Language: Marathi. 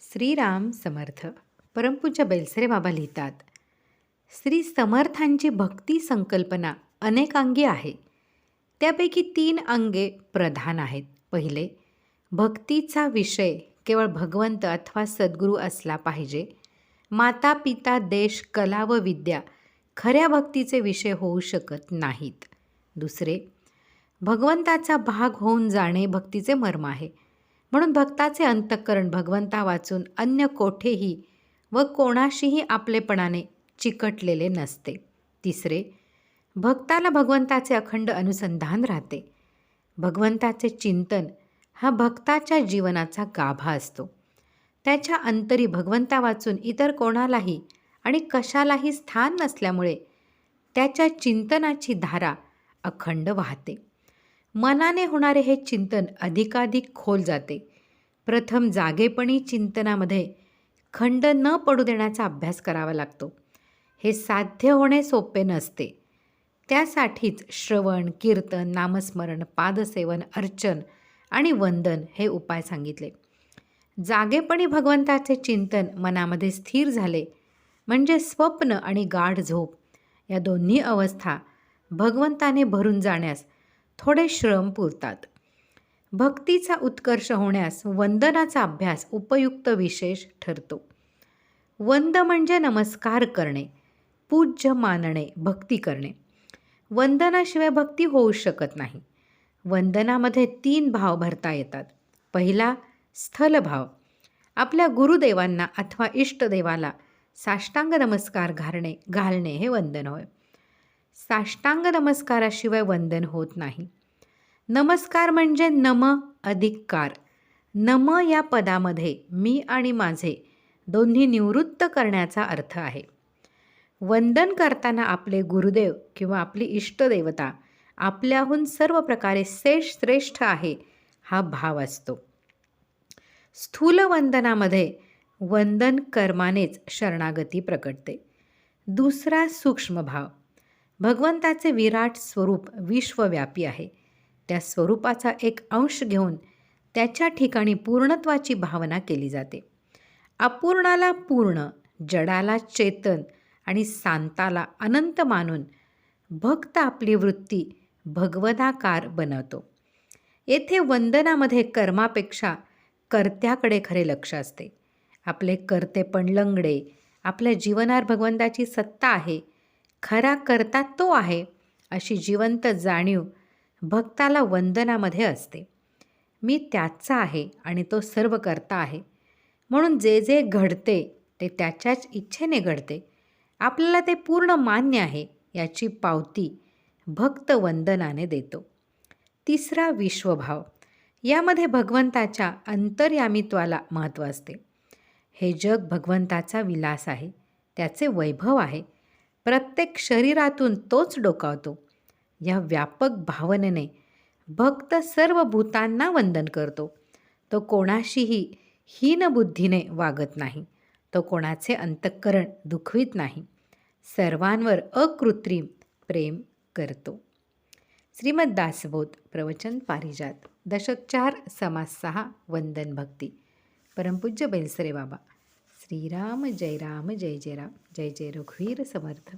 श्रीराम समर्थ. परमपूज्य बेलसरे बाबा लिहितात, श्री समर्थांची भक्ती संकल्पना अनेकांगी आहे. त्यापैकी 3 अंगे प्रधान आहेत. पहिले, भक्तीचा विषय केवळ भगवंत अथवा सद्गुरू असला पाहिजे. माता पिता देश कला व विद्या खऱ्या भक्तीचे विषय होऊ शकत नाहीत. दुसरे, भगवंताचा भाग होऊन जाणे भक्तीचे मर्म आहे. म्हणून भक्ताचे अंतःकरण भगवंता वाचून अन्य कोठेही व कोणाशीही आपलेपणाने चिकटलेले नसते. तिसरे, भक्ताला भगवंताचे अखंड अनुसंधान राहते. भगवंताचे चिंतन हा भक्ताच्या जीवनाचा गाभा असतो. त्याच्या अंतरी भगवंता वाचून इतर कोणालाही आणि कशालाही स्थान नसल्यामुळे त्याच्या चिंतनाची धारा अखंड वाहते. मनाने होणारे हे चिंतन अधिकाधिक खोल जाते. प्रथम जागेपणी चिंतनामध्ये खंड न पडू देण्याचा अभ्यास करावा लागतो. हे साध्य होणे सोपे नसते. त्यासाठीच श्रवण, कीर्तन, नामस्मरण, पादसेवन, अर्चन आणि वंदन हे उपाय सांगितले. जागेपणी भगवंताचे चिंतन मनामध्ये स्थिर झाले म्हणजे स्वप्न आणि गाढ झोप या दोन्ही अवस्था भगवंताने भरून जाण्यास थोडे श्रम पुरतात. भक्तीचा उत्कर्ष होण्यास वंदनाचा अभ्यास उपयुक्त विशेष ठरतो. वंद म्हणजे नमस्कार करणे, पूज्य मानणे, भक्ती करणे. वंदनाशिवाय भक्ती होऊ शकत नाही. वंदनामध्ये 3 भाव भरता येतात. पहिला, स्थलभाव. आपल्या गुरुदेवांना अथवा इष्टदेवाला साष्टांग नमस्कार घालणे हे वंदन होय. साष्टांग नमस्काराशिवाय वंदन होत नाही. नमस्कार म्हणजे नम अधिक कार. नम या पदामध्ये मी आणि माझे दोन्ही निवृत्त करण्याचा अर्थ आहे. वंदन करताना आपले गुरुदेव किंवा आपली इष्टदेवता आपल्याहून सर्व प्रकारे श्रेष्ठ आहे हा भाव असतो. स्थूल वंदनामध्ये वंदन कर्मानेच शरणागती प्रकटते. दुसरा, सूक्ष्म भाव. भगवंताचे विराट स्वरूप विश्वव्यापी आहे. त्या स्वरूपाचा एक अंश घेऊन त्याच्या ठिकाणी पूर्णत्वाची भावना केली जाते. अपूर्णाला पूर्ण, जडाला चेतन आणि शांताला अनंत मानून भक्त आपली वृत्ती भगवदाकार बनवतो. येथे वंदनामध्ये कर्मापेक्षा कर्त्याकडे खरे लक्ष असते. आपले कर्तेपण लंगडे, आपल्या जीवनावर भगवंताची सत्ता आहे, खरा कर्ता तो आहे अशी जिवंत जाणीव भक्ताला वंदनामध्ये असते. मी त्याचा आहे आणि तो सर्व करता आहे, म्हणून जे जे घडते ते त्याच्याच इच्छेने घडते. आपल्याला ते पूर्ण मान्य आहे याची पावती भक्त वंदनाने देतो. तिसरा, विश्वभाव. यामध्ये भगवंताच्या अंतर्यामित्वाला महत्त्व असते. हे जग भगवंताचा विलास आहे, त्याचे वैभव आहे. प्रत्येक शरीरातून तोच डोकावतो. या व्यापक भावनेने भक्त सर्व भूतांना वंदन करतो. तो कोणाशीही हीनबुद्धीने वागत नाही. तो कोणाचे अंतःकरण दुखवित नाही. सर्वांवर अकृत्रिम प्रेम करतो. श्रीमद दासबोध प्रवचन पारिजात, दशक 4, समास 6, वंदन भक्ती. परमपूज्य बेलसरे बाबा. श्रीराम जय राम, जय जय राम, जय जय रघुवीर समर्थ.